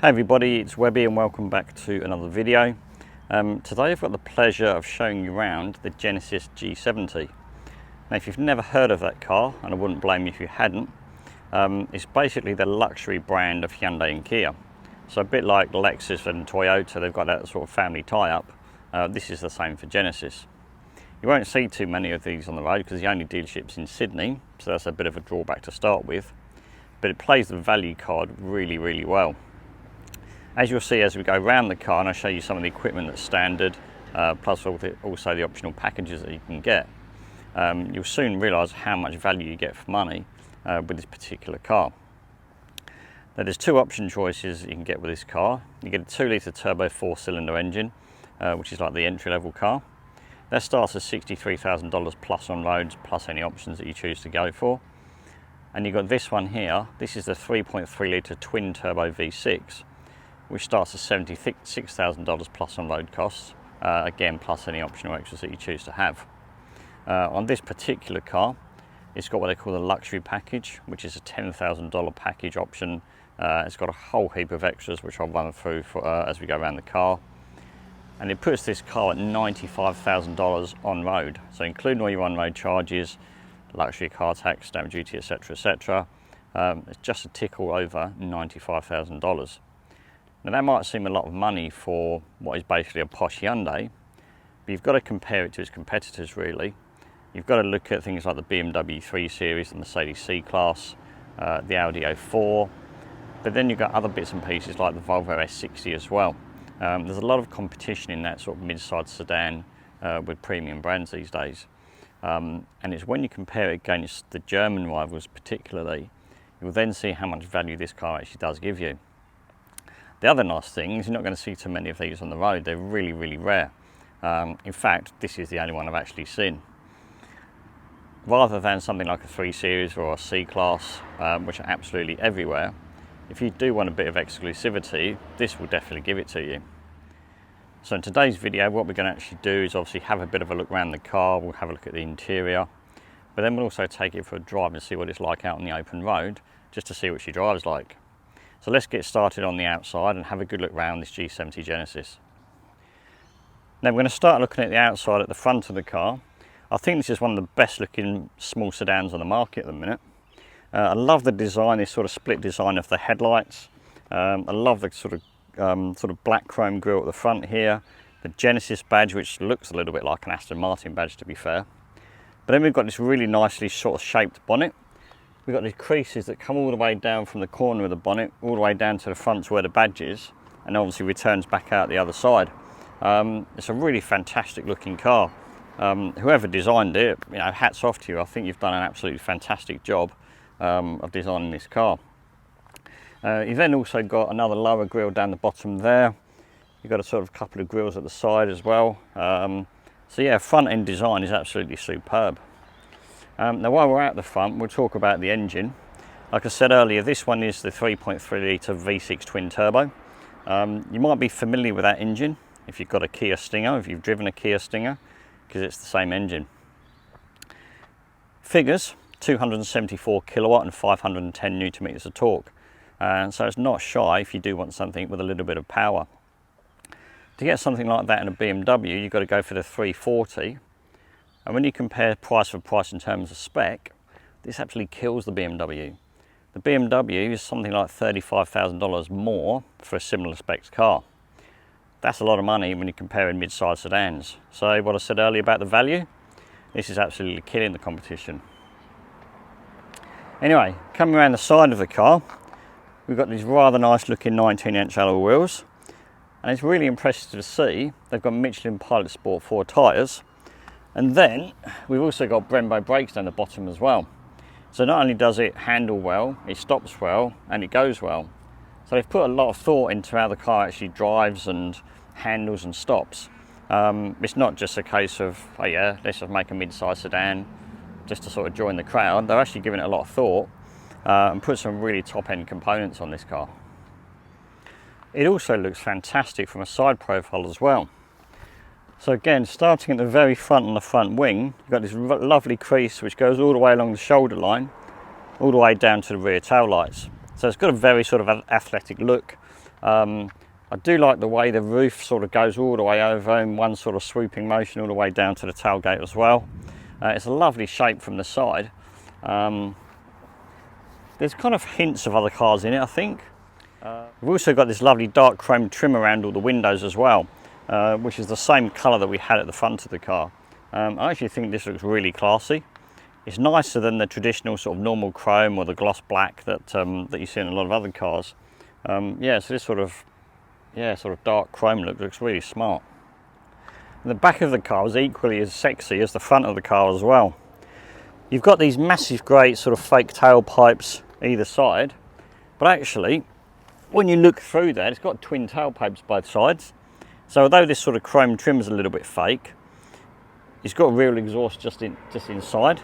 Hey everybody, it's Webby and welcome back to another video. Today I've got the pleasure of showing you around the Genesis G70. Now if you've never heard of that car, and I wouldn't blame you if you hadn't, it's basically the luxury brand of Hyundai and Kia. So a bit like Lexus and Toyota, they've got that sort of family tie-up. This is the same for Genesis. You won't see too many of these on the road because the only dealership's in Sydney, so that's a bit of a drawback to start with. But it plays the value card really well. As you'll see as we go around the car and I show you some of the equipment that's standard, plus also the optional packages that you can get, you'll soon realise how much value you get for money with this particular car. Now there's two option choices that you can get with this car. You get a 2-litre turbo 4-cylinder engine, which is like the entry-level car. That starts at $63,000 plus on roads, plus any options that you choose to go for. And you've got this one here. This is the 3.3-litre twin-turbo V6. Which starts at $76,000 plus on road costs, again plus any optional extras that you choose to have. On this particular car, it's got what they call the luxury package, which is a $10,000 package option. It's got a whole heap of extras which I'll run through as we go around the car. And it puts this car at $95,000 on road, so including all your on-road charges, luxury car tax, stamp duty, etc, it's just a tickle over $95,000. Now that might seem a lot of money for what is basically a posh Hyundai, but you've got to compare it to its competitors really. You've got to look at things like the BMW 3 Series, the Mercedes C-Class, the Audi A4, but then you've got other bits and pieces like the Volvo S60 as well. There's a lot of competition in that sort of mid-size sedan with premium brands these days. And it's when you compare it against the German rivals particularly, you'll then see how much value this car actually does give you. The other nice thing is you're not going to see too many of these on the road. They're really rare. In fact, this is the only one I've actually seen. Rather than something like a 3 Series or a C-Class, which are absolutely everywhere, if you do want a bit of exclusivity, this will definitely give it to you. So in today's video, what we're going to actually do is obviously have a bit of a look around the car. We'll have a look at the interior, but then we'll also take it for a drive and see what it's like out on the open road, just to see what she drives like. So let's get started on the outside and have a good look around this G70 Genesis. Now we're going to start looking at the outside at the front of the car. I think this is one of the best looking small sedans on the market at the minute. I love the design, this sort of split design of the headlights. I love the sort of black chrome grille at the front here. The Genesis badge, which looks a little bit like an Aston Martin badge to be fair. But then we've got this really nicely sort of shaped bonnet. We've got these creases that come all the way down from the corner of the bonnet, all the way down to the front to where the badge is, and obviously returns back out the other side. It's a really fantastic looking car. Whoever designed it, you know, hats off to you. I think you've done an absolutely fantastic job of designing this car. You've then also got another lower grille down the bottom there. You've got a sort of couple of grilles at the side as well. So yeah, front end design is absolutely superb. Now while we're at the front, we'll talk about the engine. Like I said earlier, this one is the 3.3-litre V6 twin turbo. You might be familiar with that engine if you've got a Kia Stinger, if you've driven a Kia Stinger, because it's the same engine. Figures, 274 kilowatt and 510 newton meters of torque. So it's not shy if you do want something with a little bit of power. To get something like that in a BMW, you've got to go for the 340. And when you compare price for price in terms of spec, this actually kills the BMW. The BMW is something like $35,000 more for a similar spec car. That's a lot of money when you're comparing mid-size sedans. So what I said earlier about the value, this is absolutely killing the competition. Anyway, coming around the side of the car, we've got these rather nice looking 19-inch alloy wheels. And it's really impressive to see they've got Michelin Pilot Sport 4 tyres. And then we've also got Brembo brakes down the bottom as well. So not only does it handle well, it stops well, and it goes well. So they've put a lot of thought into how the car actually drives and handles and stops. It's not just a case of, oh yeah, let's just make a mid-size sedan just to sort of join the crowd. They're actually giving it a lot of thought and put some really top-end components on this car. It also looks fantastic from a side profile as well. So again, starting at the very front on the front wing, you've got this lovely crease which goes all the way along the shoulder line, all the way down to the rear tail lights. So it's got a very sort of athletic look. I do like the way the roof sort of goes all the way over in one sort of swooping motion all the way down to the tailgate as well. It's a lovely shape from the side. There's kind of hints of other cars in it, I think. We've also got this lovely dark chrome trim around all the windows as well, which is the same colour that we had at the front of the car. I actually think this looks really classy. It's nicer than the traditional sort of normal chrome or the gloss black that that you see in a lot of other cars. Yeah, so this sort of dark chrome look looks really smart. And the back of the car is equally as sexy as the front of the car as well. You've got these massive great sort of fake tailpipes either side, but actually when you look through that, it's got twin tailpipes both sides. So although this sort of chrome trim is a little bit fake, it's got a real exhaust just inside.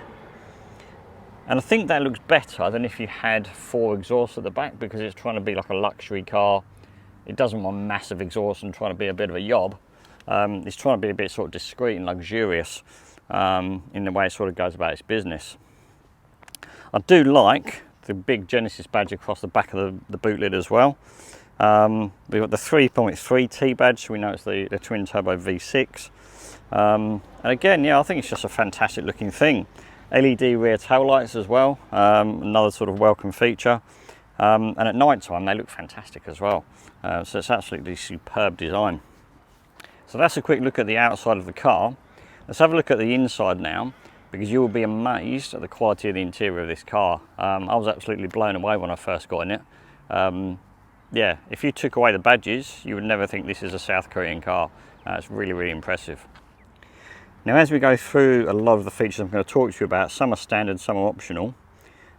And I think that looks better than if you had 4 exhausts at the back, because it's trying to be like a luxury car. It doesn't want massive exhaust and trying to be a bit of a yob. It's trying to be a bit sort of discreet and luxurious in the way it sort of goes about its business. I do like the big Genesis badge across the back of the boot lid as well. We've got the 3.3T badge, so we know it's the twin turbo V6. And again, yeah, I think it's just a fantastic looking thing. LED rear tail lights as well, another sort of welcome feature. And at night time they look fantastic as well. So it's absolutely superb design. So that's a quick look at the outside of the car. Let's have a look at the inside now, because you will be amazed at the quality of the interior of this car. I was absolutely blown away when I first got in it. Yeah, if you took away the badges, you would never think this is a South Korean car. It's really, really impressive. Now, as we go through a lot of the features I'm going to talk to you about, some are standard, some are optional.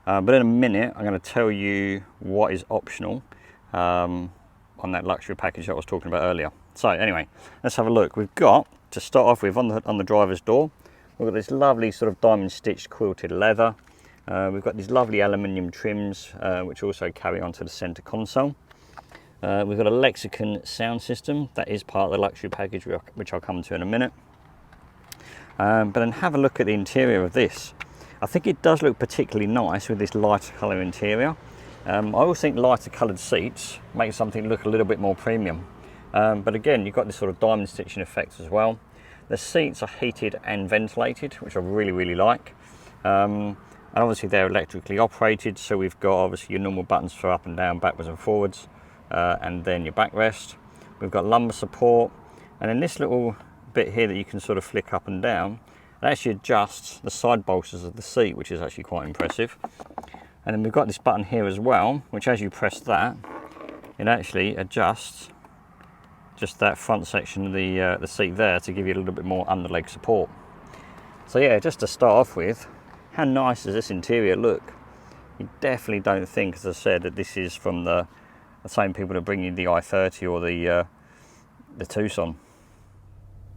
But in a minute, I'm going to tell you what is optional on that luxury package that I was talking about earlier. So anyway, let's have a look. We've got, to start off with, on the driver's door, we've got this lovely sort of diamond stitched quilted leather. We've got these lovely aluminium trims, which also carry onto the center console. We've got a Lexicon sound system that is part of the luxury package, which I'll come to in a minute. But then have a look at the interior of this. I think it does look particularly nice with this lighter colour interior. I always think lighter coloured seats make something look a little bit more premium. But again, you've got this sort of diamond stitching effect as well. The seats are heated and ventilated, which I really, really like. And obviously they're electrically operated, so we've got obviously your normal buttons for up and down, backwards and forwards, and then your backrest. We've got lumbar support, and then this little bit here that you can sort of flick up and down, it actually adjusts the side bolsters of the seat, which is actually quite impressive. And then we've got this button here as well, which as you press that, it actually adjusts just that front section of the seat there to give you a little bit more underleg support. So yeah, just to start off with, how nice does this interior look? You definitely don't think, as I said, that this is from the same people that bring you the i30 or the Tucson.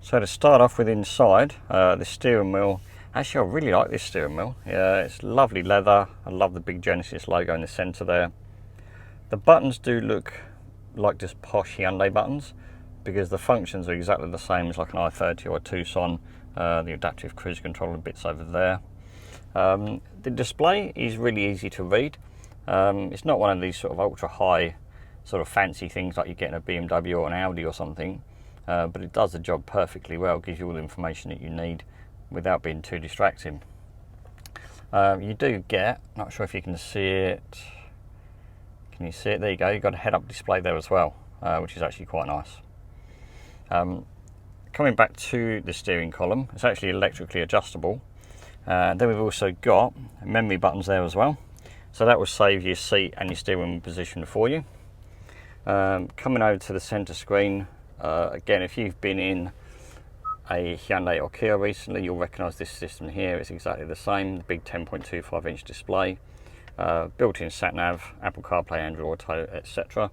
So to start off with inside, the steering wheel, actually I really like this steering wheel. Yeah, it's lovely leather. I love the big Genesis logo in the centre there. The buttons do look like just posh Hyundai buttons, because the functions are exactly the same as like an i30 or a Tucson. The adaptive cruise control bits over there. The display is really easy to read. It's not one of these sort of ultra high sort of fancy things like you get in a BMW or an Audi or something. But it does the job perfectly well, gives you all the information that you need without being too distracting. You do get, not sure if you can see it, can you see it? There you go, you've got a head-up display there as well, which is actually quite nice. Coming back to the steering column, it's actually electrically adjustable. Then we've also got memory buttons there as well, so that will save your seat and your steering position for you. Coming over to the center screen, again, if you've been in a Hyundai or Kia recently, you'll recognise this system here. It's exactly the same, the big 10.25 inch display, built-in sat-nav, Apple CarPlay, Android Auto, etc.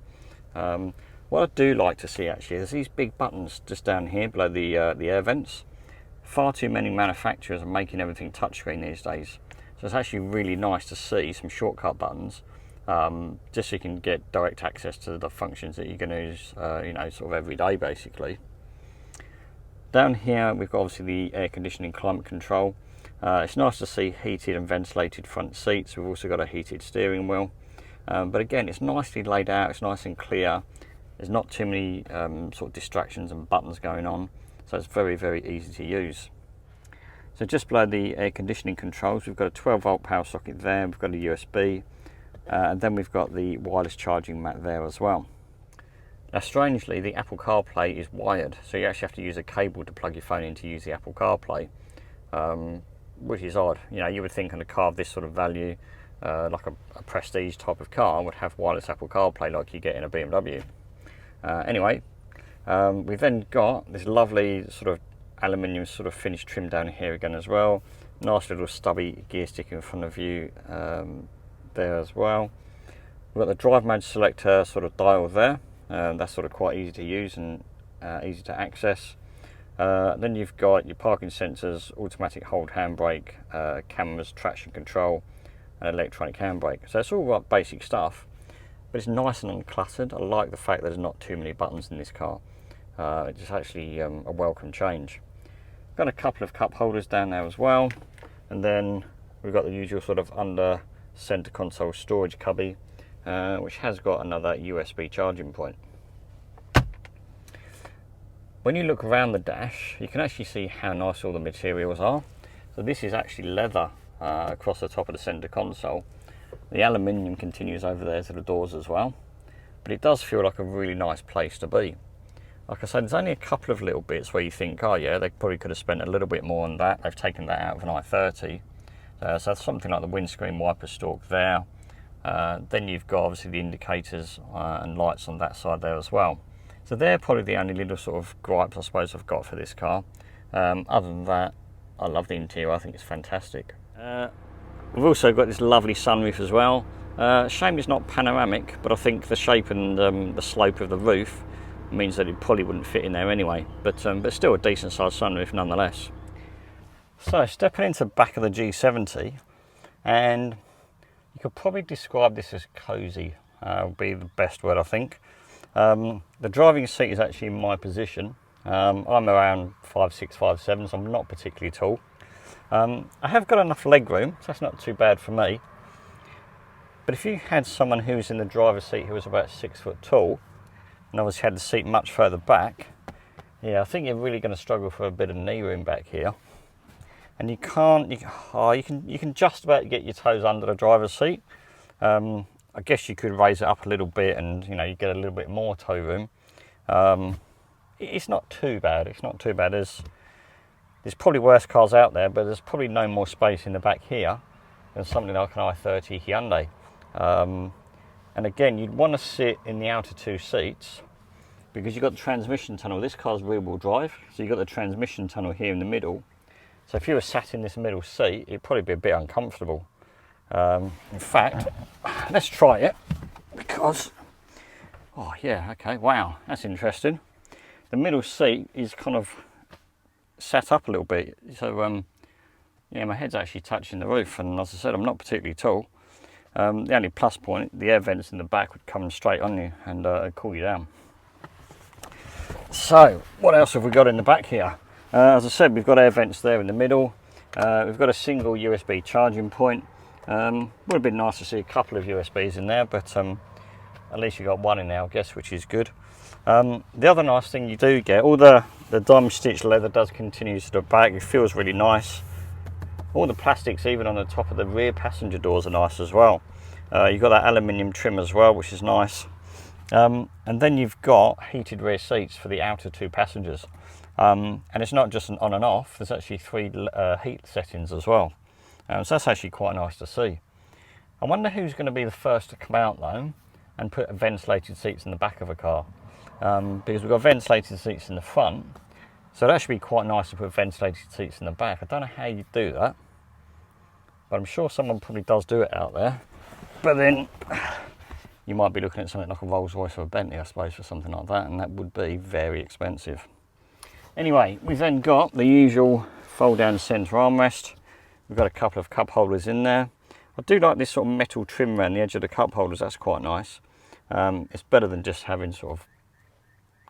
What I do like to see actually is these big buttons just down here below the air vents. Far too many manufacturers are making everything touchscreen these days, so it's actually really nice to see some shortcut buttons, just so you can get direct access to the functions that you're going to use, you know, sort of every day basically. Down here we've got obviously the air conditioning, climate control. It's nice to see heated and ventilated front seats. We've also got a heated steering wheel, but again, it's nicely laid out, it's nice and clear. There's not too many sort of distractions and buttons going on, so it's very, very easy to use. So just below the air conditioning controls, we've got a 12-volt power socket there, we've got a USB, and then we've got the wireless charging mat there as well. Now strangely, the Apple CarPlay is wired, so you actually have to use a cable to plug your phone in to use the Apple CarPlay, which is odd. You know, you would think on a car of this sort of value, like a prestige type of car, would have wireless Apple CarPlay like you get in a BMW. Anyway, we've then got this lovely sort of aluminium sort of finish trim down here again as well. Nice little stubby gear stick in front of you there as well. We've got the drive mode selector sort of dial there. That's sort of quite easy to use and easy to access. Then you've got your parking sensors, automatic hold handbrake, cameras, traction control, and electronic handbrake. So it's all like basic stuff, but it's nice and uncluttered. I like the fact that there's not too many buttons in this car. It's actually a welcome change. Got a couple of cup holders down there as well, and then we've got the usual sort of under center console storage cubby, which has got another USB charging point. When you look around the dash, you can actually see how nice all the materials are. So this is actually leather across the top of the center console. The aluminium continues over there to the doors as well, but it does feel like a really nice place to be. Like I said, there's only a couple of little bits where you think, oh yeah, they probably could have spent a little bit more on that. They've taken that out of an i30. So something like the windscreen wiper stalk there. Then you've got obviously the indicators and lights on that side there as well. So they're probably the only little sort of gripes I suppose I've got for this car. Other than that, I love the interior. I think it's fantastic. We've also got this lovely sunroof as well. Shame it's not panoramic, but I think the shape and the slope of the roof means that it probably wouldn't fit in there anyway, but still a decent sized sunroof nonetheless. So stepping into the back of the G70, and you could probably describe this as cosy, would be the best word I think. The driving seat is actually in my position. I'm around 5'6", 5'7", so I'm not particularly tall. I have got enough leg room, so that's not too bad for me. But if you had someone who was in the driver's seat who was about 6 foot tall, and obviously had the seat much further back, yeah, I think you're really going to struggle for a bit of knee room back here. And you can just about get your toes under the driver's seat. I guess you could raise it up a little bit, and you get a little bit more toe room. It's not too bad. It's not too bad. There's probably worse cars out there, but there's probably no more space in the back here than something like an i30 Hyundai. And again, you'd want to sit in the outer two seats because you've got the transmission tunnel. This car's rear-wheel drive, so you've got the transmission tunnel here in the middle. So if you were sat in this middle seat, it'd probably be a bit uncomfortable. In fact, let's try it because, oh yeah, okay, wow, that's interesting. The middle seat is kind of sat up a little bit, so yeah, my head's actually touching the roof, and as I said, I'm not particularly tall. The only plus point, the air vents in the back would come straight on you and cool you down. So, what else have we got in the back here? As I said, we've got air vents there in the middle. We've got a single USB charging point. Would have been nice to see a couple of USBs in there, but at least you got one in there, I guess, which is good. The other nice thing you do get, all the diamond stitched leather does continue to the back. It feels really nice. All the plastics, even on the top of the rear passenger doors, are nice as well. You've got that aluminium trim as well, which is nice. And then you've got heated rear seats for the outer two passengers. And it's not just an on and off, there's actually 3 heat settings as well. So that's actually quite nice to see. I wonder who's going to be the first to come out though and put ventilated seats in the back of a car. Because we've got ventilated seats in the front, so it'd actually be quite nice to put ventilated seats in the back. I don't know how you do that, but I'm sure someone probably does do it out there. But then you might be looking at something like a Rolls Royce or a Bentley, I suppose, for something like that, and that would be very expensive. Anyway, we've then got the usual fold down centre armrest. We've got a couple of cup holders in there. I do like this sort of metal trim around the edge of the cup holders, that's quite nice. It's better than just having sort of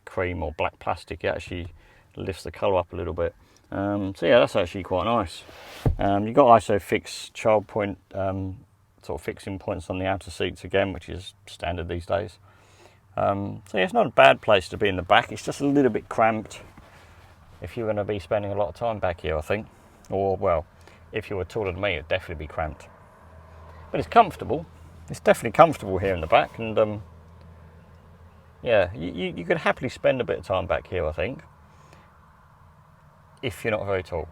cream or black plastic. It actually lifts the colour up a little bit. So yeah, that's actually quite nice. You've got ISOFIX child point sort of fixing points on the outer seats again, which is standard these days. So yeah, it's not a bad place to be in the back. It's just a little bit cramped if you're going to be spending a lot of time back here, I think. Or, well, if you were taller than me, it'd definitely be cramped. But it's comfortable. It's definitely comfortable here in the back, and yeah, you could happily spend a bit of time back here, I think, if you're not very tall.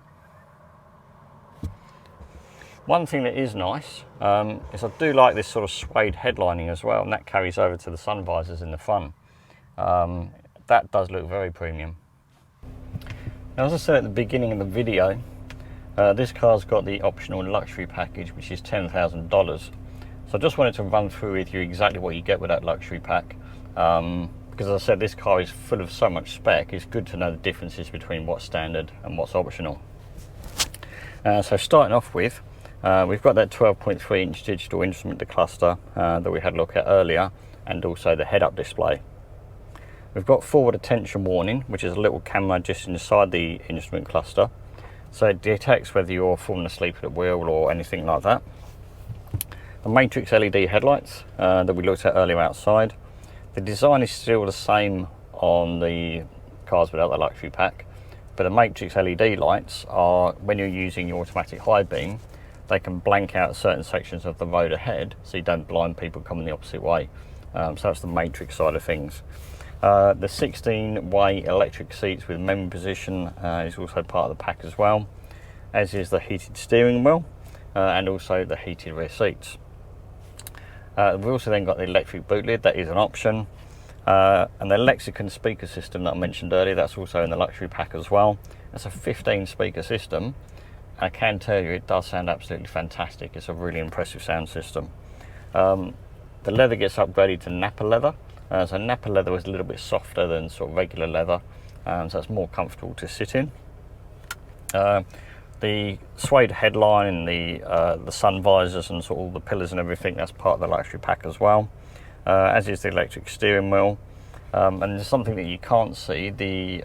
One thing that is nice is I do like this sort of suede headlining as well, and that carries over to the sun visors in the front. That does look very premium. Now, as I said at the beginning of the video, this car's got the optional luxury package, which is $10,000. So I just wanted to run through with you exactly what you get with that luxury pack. Because as I said, this car is full of so much spec, it's good to know the differences between what's standard and what's optional. So starting off with, we've got that 12.3 inch digital instrument cluster that we had a look at earlier, and also the head-up display. We've got forward attention warning, which is a little camera just inside the instrument cluster. So it detects whether you're falling asleep at the wheel or anything like that. The matrix LED headlights that we looked at earlier outside. The design is still the same on the cars without the luxury pack, but the matrix LED lights are, when you're using your automatic high beam, they can blank out certain sections of the road ahead so you don't blind people coming the opposite way. So that's the matrix side of things. The 16-way electric seats with memory position is also part of the pack as well, as is the heated steering wheel and also the heated rear seats. We've also then got the electric boot lid, that is an option. And the Lexicon speaker system that I mentioned earlier, that's also in the luxury pack as well. It's a 15 speaker system. I can tell you it does sound absolutely fantastic. It's a really impressive sound system. The leather gets upgraded to Nappa leather. So Nappa leather was a little bit softer than sort of regular leather, so it's more comfortable to sit in. The suede headline and the sun visors and sort of all the pillars and everything, that's part of the luxury pack as well, as is the electric steering wheel. And there's something that you can't see,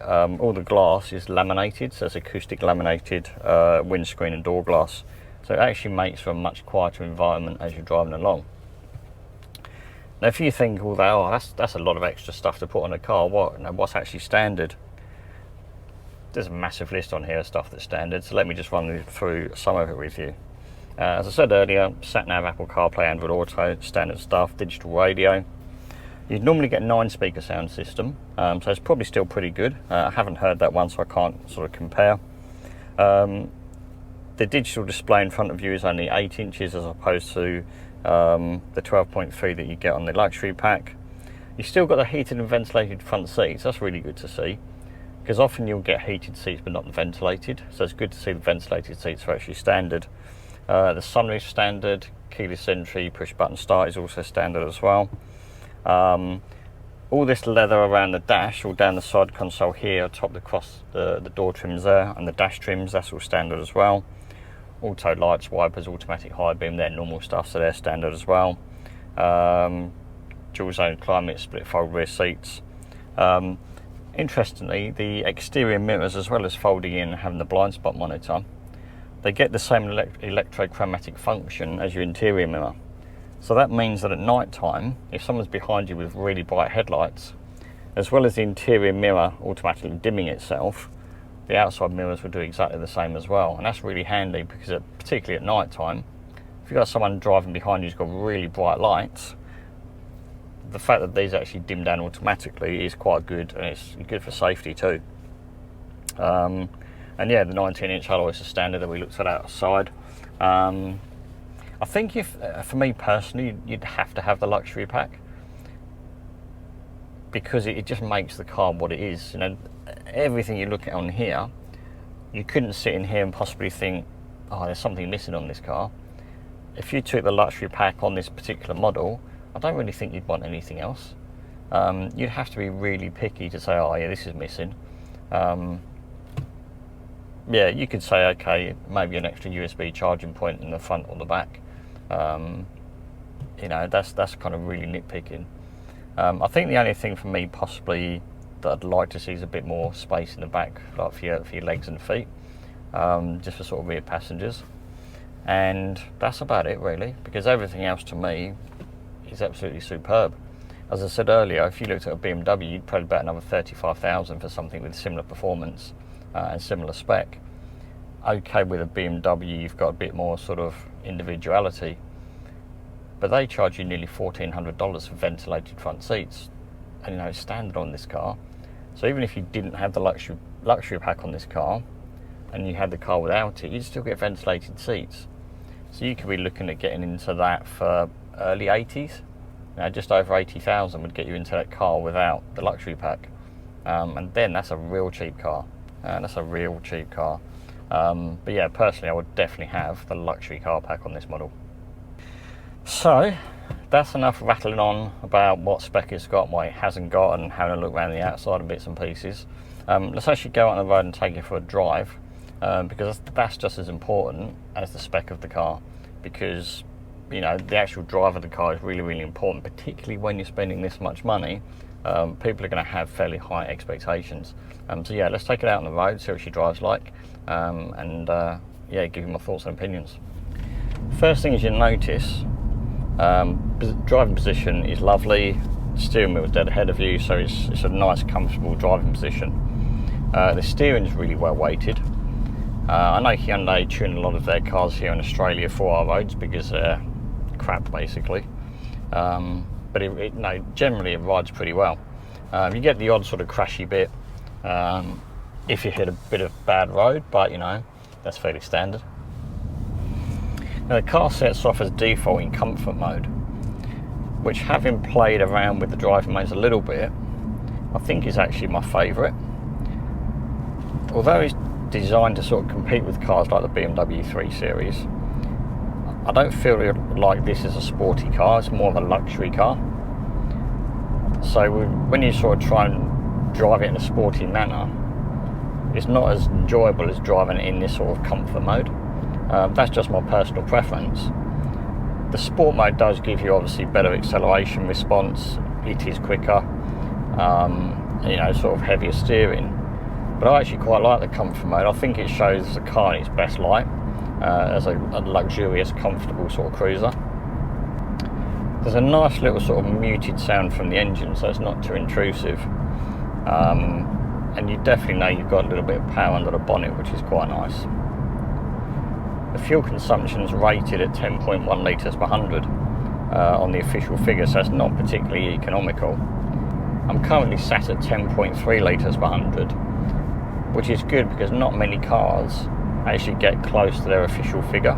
all the glass is laminated, so it's acoustic laminated windscreen and door glass. So it actually makes for a much quieter environment as you're driving along. Now if you think, oh, that's a lot of extra stuff to put on a car, what's actually standard? There's a massive list on here of stuff that's standard, so let me just run through some of it with you. As I said earlier, sat-nav, Apple CarPlay, Android Auto, standard stuff, digital radio. You'd normally get a 9-speaker sound system, so it's probably still pretty good. I haven't heard that one, so I can't sort of compare. The digital display in front of you is only 8 inches as opposed to the 12.3 that you get on the luxury pack. You've still got the heated and ventilated front seats. That's really good to see, because often you'll get heated seats but not ventilated, so it's good to see the ventilated seats are actually standard. The sunroof standard, keyless entry, push button start is also standard as well. All this leather around the dash, all down the side console here, atop the door trims there, and the dash trims, that's all standard as well. Auto lights, wipers, automatic high beam, they're normal stuff, so they're standard as well. Dual zone climate, split fold rear seats. Interestingly, the exterior mirrors, as well as folding in and having the blind spot monitor, they get the same electrochromatic function as your interior mirror. So that means that at night time, if someone's behind you with really bright headlights, as well as the interior mirror automatically dimming itself, the outside mirrors will do exactly the same as well. And that's really handy because particularly at night time, if you've got someone driving behind you who's got really bright lights, the fact that these actually dim down automatically is quite good, and it's good for safety too. And yeah, the 19-inch alloys are standard that we looked at outside. I think for me personally, you'd have to have the luxury pack, because it just makes the car what it is. You know, everything you look at on here, you couldn't sit in here and possibly think, oh, there's something missing on this car. If you took the luxury pack on this particular model, I don't really think you'd want anything else. You'd have to be really picky to say, oh yeah, this is missing. Yeah, you could say, okay, maybe an extra USB charging point in the front or the back. You know, that's kind of really nitpicking. I think the only thing for me possibly that I'd like to see is a bit more space in the back, like for your legs and feet, just for sort of rear passengers. And that's about it really, because everything else to me is absolutely superb. As I said earlier, if you looked at a BMW, you'd probably bet another 35,000 for something with similar performance and similar spec. Okay, with a BMW, you've got a bit more sort of individuality, but they charge you nearly $1,400 for ventilated front seats, and it's standard on this car. So even if you didn't have the luxury pack on this car, and you had the car without it, you'd still get ventilated seats. So you could be looking at getting into that for early 80s. Just over 80,000 would get you into that car without the luxury pack, and then that's a real cheap car. But yeah, personally, I would definitely have the luxury car pack on this model. So that's enough rattling on about what spec it's got, what it hasn't got, and having a look around the outside and bits and pieces. Let's actually go out on the road and take it for a drive, because that's just as important as the spec of the car, because the actual drive of the car is really, really important, particularly when you're spending this much money. People are going to have fairly high expectations. So yeah, let's take it out on the road, see what she drives like, and yeah, give you my thoughts and opinions. First thing is you'll notice, driving position is lovely. Steering wheel is dead ahead of you, so it's a nice, comfortable driving position. The steering is really well weighted. I know Hyundai tune a lot of their cars here in Australia for our roads because they're crap, basically. But generally it rides pretty well. You get the odd sort of crashy bit if you hit a bit of bad road, but that's fairly standard. Now the car sets off as default in comfort mode, which, having played around with the driving modes a little bit, I think is actually my favourite. Although it's designed to sort of compete with cars like the BMW 3 Series, I don't feel like this is a sporty car. It's more of a luxury car. So when you sort of try and drive it in a sporty manner, it's not as enjoyable as driving it in this sort of comfort mode. That's just my personal preference. The sport mode does give you obviously better acceleration response. It is quicker, sort of heavier steering. But I actually quite like the comfort mode. I think it shows the car in its best light, as a luxurious, comfortable sort of cruiser. There's a nice little sort of muted sound from the engine, so it's not too intrusive. And you definitely know you've got a little bit of power under the bonnet, which is quite nice. The fuel consumption is rated at 10.1 litres per 100 on the official figure, so it's not particularly economical. I'm currently sat at 10.3 litres per 100, which is good because not many cars actually get close to their official figure.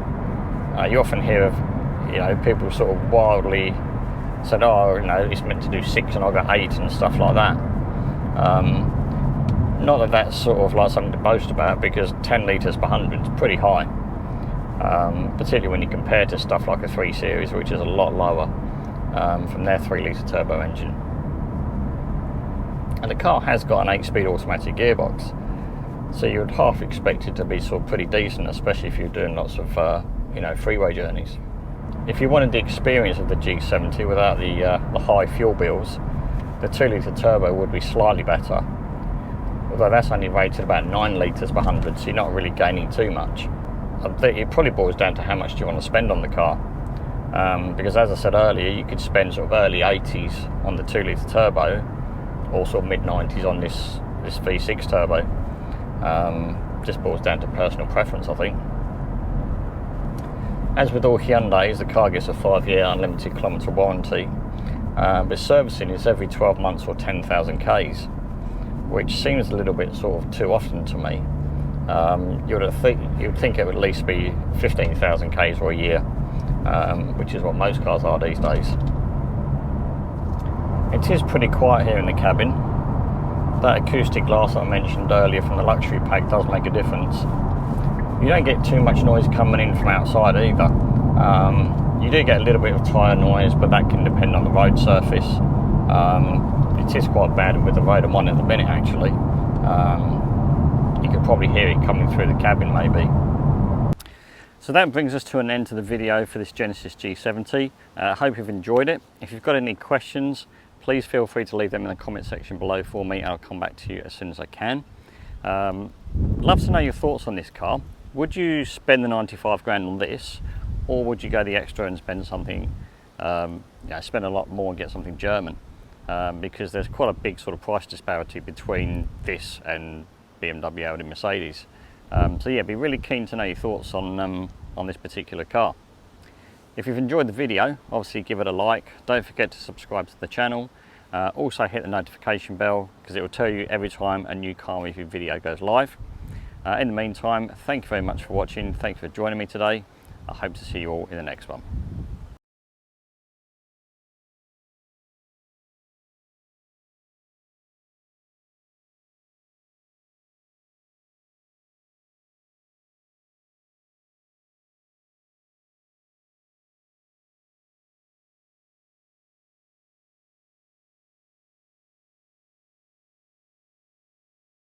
You often hear of people sort of wildly said, it's meant to do 6 and I got 8 and stuff like that. Not that that's sort of like something to boast about, because 10 litres per 100 is pretty high, particularly when you compare to stuff like a 3 Series, which is a lot lower from their 3 litre turbo engine. And the car has got an 8-speed automatic gearbox, so you would half expect it to be sort of pretty decent, especially if you're doing lots of freeway journeys. If you wanted the experience of the G70 without the high fuel bills, the 2 litre turbo would be slightly better, although that's only rated about 9 litres per 100, so you're not really gaining too much. It probably boils down to how much do you want to spend on the car, because as I said earlier, you could spend sort of early 80s on the 2 litre turbo, or sort of mid 90s on this V6 turbo. Just boils down to personal preference, I think. As with all Hyundais, the car gets a 5-year unlimited kilometre warranty, but servicing is every 12 months or 10,000 Ks, which seems a little bit sort of too often to me. You would think it would at least be 15,000 Ks or a year, which is what most cars are these days. It is pretty quiet here in the cabin. That acoustic glass that I mentioned earlier from the luxury pack does make a difference. You don't get too much noise coming in from outside either. You do get a little bit of tyre noise, but that can depend on the road surface. It is quite bad with the road I'm on at the minute, actually. You could probably hear it coming through the cabin maybe. So that brings us to an end to the video for this Genesis G70. I hope you've enjoyed it. If you've got any questions, please feel free to leave them in the comment section below for me, and I'll come back to you as soon as I can. Love to know your thoughts on this car. Would you spend the 95 grand on this, or would you go the extra and spend something, spend a lot more and get something German? because there's quite a big sort of price disparity between this and BMW, Audi, Mercedes. So yeah, be really keen to know your thoughts on this particular car. If you've enjoyed the video, obviously give it a like. Don't forget to subscribe to the channel. Also hit the notification bell because it will tell you every time a new car review video goes live. In the meantime, thank you very much for watching. Thank you for joining me today. I hope to see you all in the next one.